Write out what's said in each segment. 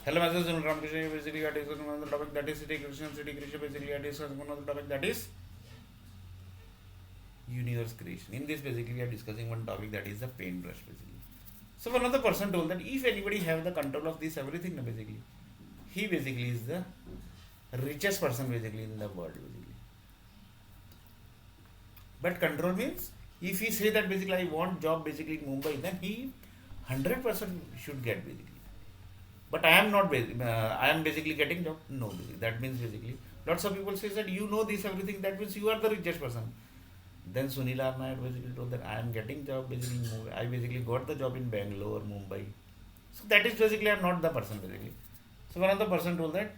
Hello, myself Sunil Ramakrishna. Basically, we are discussing one of the topic that is City Krishna. City Krishna. Basically, we are discussing one of the topic that is universe creation. In this, basically, we are discussing one topic that is the paintbrush. Basically, so one of the person told that if anybody have the control of this everything, basically, he basically is the richest person basically in the world. Basically, but control means if he say that basically I want job basically in Mumbai, then he 100% should get basically. But I am not I am basically getting job. No, basically. That means basically lots of people say that you know this everything. That means you are the richest person. Then Sunil R. Nair basically told that I am getting job basically in Mumbai. I basically got the job in Bangalore, Mumbai. So that is basically I am not the person basically. So one of the person told that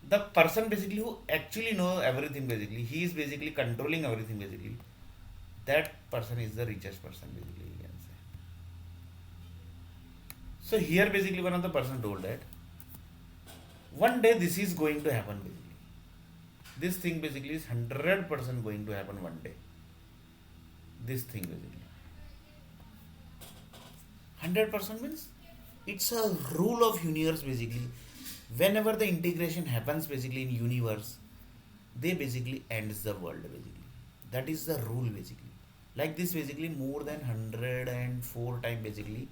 the person basically who actually know everything basically, he is basically controlling everything basically. That person is the richest person basically. You can say. So here basically one of the person told that one day this is going to happen basically. This thing basically is 100% going to happen one day. This thing basically. 100% means it's a rule of universe basically. Whenever the integration happens basically in universe, they basically ends the world basically. That is the rule basically. Like this basically more than 104 time basically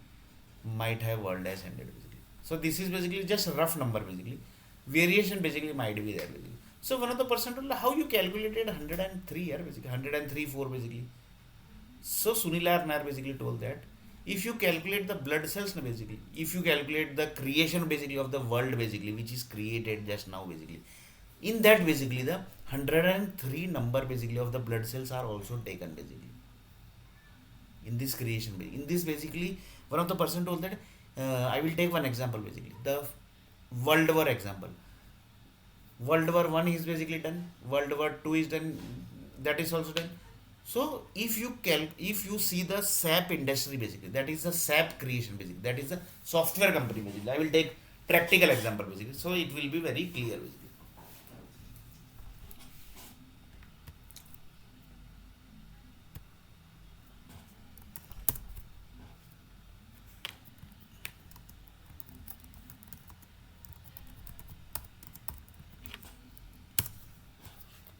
might have world has ended basically. So this is basically just a rough number basically. Variation basically might be there basically. So one of the person told how you calculated 103 here basically 103 4 basically. So Sunil R. Nair basically told that if you calculate the blood cells basically, if you calculate the creation basically of the world basically which is created just now basically, in that basically the 103 number basically of the blood cells are also taken basically in this creation. In this basically one of the person told that I will take one example basically the World War example. World War One is basically done. World War Two is done. That is also done. So if you see the SAP industry basically, that is the SAP creation basically, that is the software company basically. I will take practical example basically, so it will be very clear basically.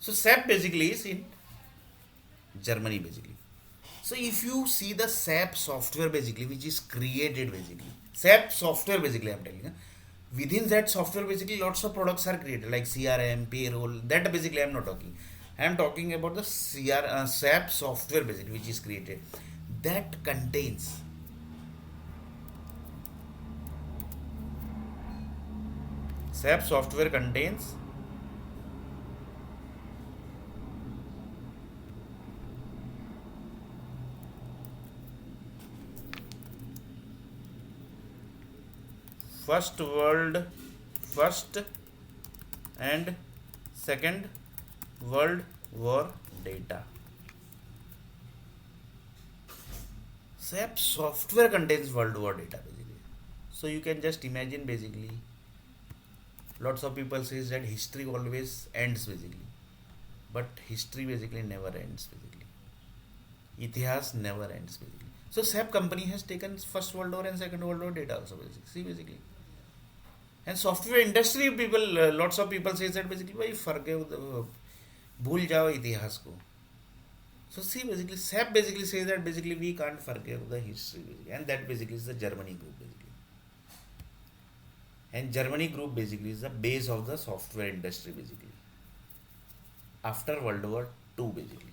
So SAP basically is in Germany basically. So if you see the SAP software basically, which is created basically, SAP software basically, I'm telling you, within that software basically lots of products are created like CRM, payroll. That basically I'm not talking. I'm talking about the SAP software basically, which is created. That contains SAP software contains first world, first and second world war data. SAP software contains world war data basically. So you can just imagine basically lots of people says that history always ends basically. But history basically never ends basically. Itihas never ends basically. So SAP company has taken first world war and second world war data also basically. See basically. And software industry people lots of people says that basically भाई forgive the भूल जाओ इतिहास को. So see basically SAP basically says that basically we can't forgive the history basically. And that basically is the Germany group basically. And Germany group basically is the base of the software industry basically. After World War II basically.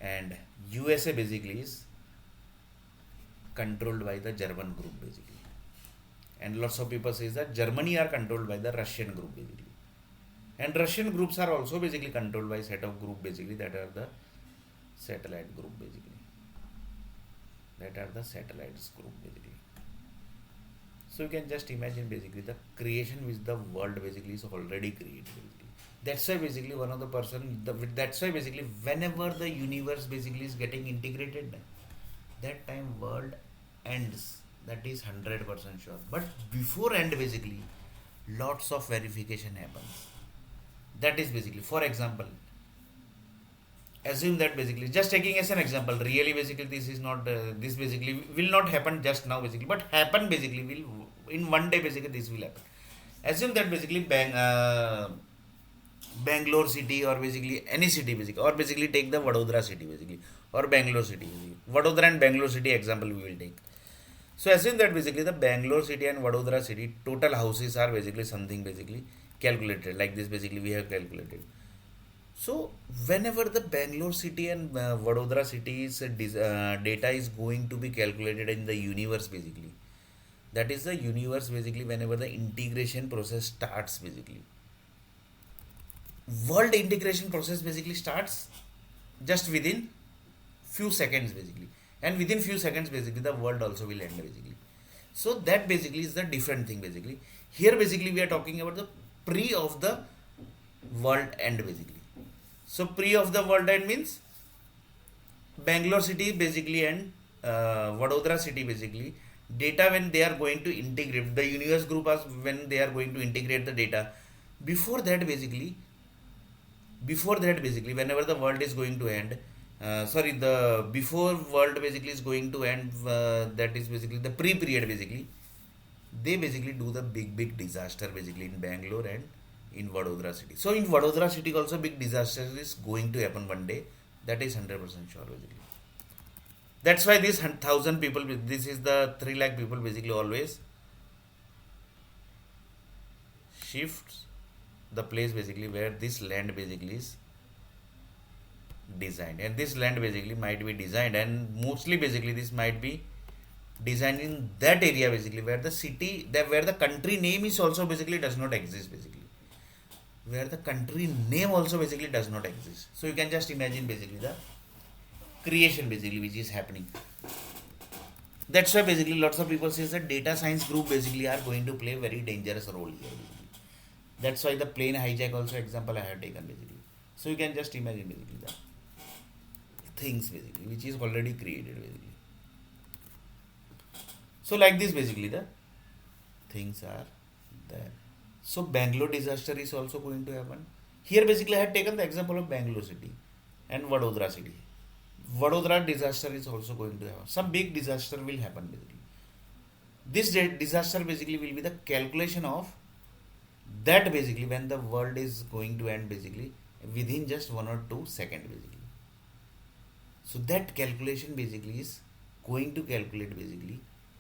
And USA basically is controlled by the German group basically. And lots of people say that Germany are controlled by the Russian group basically. And Russian groups are also basically controlled by set of group basically that are the satellite group basically. That are the satellites group basically. So you can just imagine basically the creation which the world basically is already created basically. That's why basically one of the person that's why basically whenever the universe basically is getting integrated, that time world ends. That is 100% sure. But before end basically lots of verification happens. That is basically, for example, assume that basically, just taking as an example, really basically this is not this basically will not happen just now basically, but happen basically will in one day basically this will happen. Assume that basically Bangalore city or basically any city basically, or basically take the Vadodara city basically, or Bangalore city basically. Vadodara and Bangalore city example we will take. So assume that basically the Bangalore city and Vadodara city total houses are basically something basically calculated like this basically we have calculated. So whenever the Bangalore city and Vadodara city's data is going to be calculated in the universe basically, that is the universe basically whenever the integration process starts basically, world integration process basically starts just within few seconds basically, and within few seconds basically the world also will end basically. So that basically is the different thing basically. Here basically we are talking about the pre of the world end basically. So pre of the world end means Bangalore city basically and Vadodara city basically data when they are going to integrate the universe group as when they are going to integrate the data. Before that basically, whenever the world is going to end, sorry, the before world basically is going to end, that is basically the pre period basically, they basically do the big disaster basically in Bangalore and in Vadodara city. So in Vadodara city also big disaster is going to happen one day. That is 100% sure basically. That's why this 1,000 people, this is the 3 lakh people basically always shifts the place basically where this land basically is designed, and this land basically might be designed, and mostly basically this might be designed in that area basically where the city, that where the country name is also basically does not exist basically, where the country name also basically does not exist. So you can just imagine basically the creation basically which is happening. That's why basically lots of people says that data science group basically are going to play a very dangerous role here basically. That's why the plane hijack also example I have taken basically. So you can just imagine basically the things basically which is already created basically. So like this basically the things are there. So Bangalore disaster is also going to happen. Here basically I had taken the example of Bangalore city and Vadodara city. Vadodara disaster is also going to happen. Some big disaster will happen basically. This disaster basically will be the calculation of that basically when the world is going to end basically within just 1 or 2 seconds basically. So that calculation basically is going to calculate basically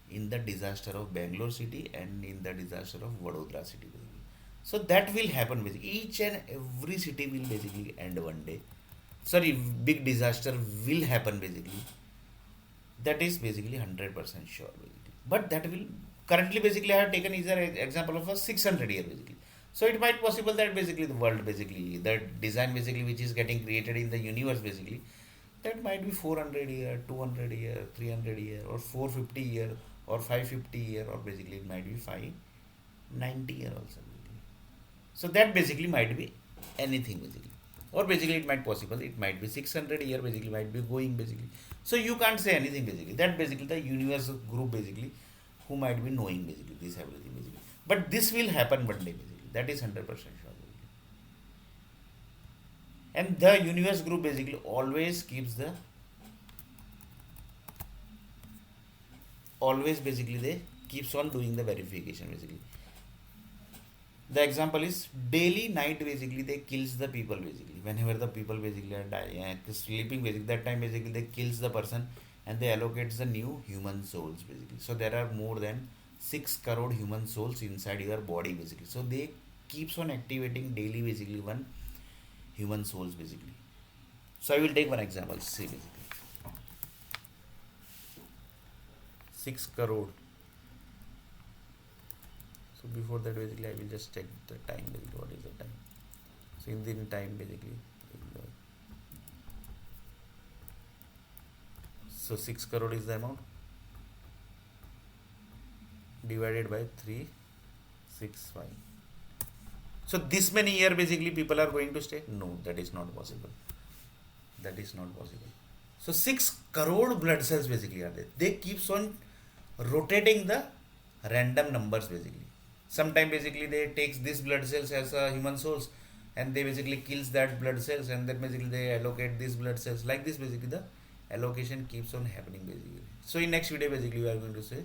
in the disaster of Bangalore city and in the disaster of Vadodara city basically. So that will happen basically. Each and every city will basically end one day. Sorry, big disaster will happen basically. That is basically 100% sure basically. But that will currently basically I have taken is an example of a 600 year basically. So it might possible that basically the world basically, that design basically which is getting created in the universe basically, that might be 400 year, 200 year, 300 year, or 450 year, or 550 year, or basically it might be 590 year also basically. So that basically might be anything basically, or basically it might possible it might be 600 year basically might be going basically. So you can't say anything basically. That basically the universe group basically who might be knowing basically this everything basically. But this will happen one day basically. That is 100% sure basically. And the universe group basically always basically they keeps on doing the verification basically. The example is daily night basically they kills the people basically. Whenever the people basically are dying, sleeping basically, that time basically they kills the person and they allocates the new human souls basically. So there are more than 6 crore human souls inside your body basically. So they keeps on activating daily basically one human souls basically. So I will take one example. See basically 6 crore. So before that basically I will just check the time basically. What is the time? So in the time basically, so 6 crore is the amount divided by 365. So this many year basically people are going to stay? No, that is not possible. That is not possible. So 6 crore blood cells basically are there. They keeps on rotating the random numbers basically. Sometime basically they takes this blood cells as human souls. and they basically kills that blood cells, and then basically they allocate these blood cells. Like this basically the allocation keeps on happening basically. So in next video basically we are going to say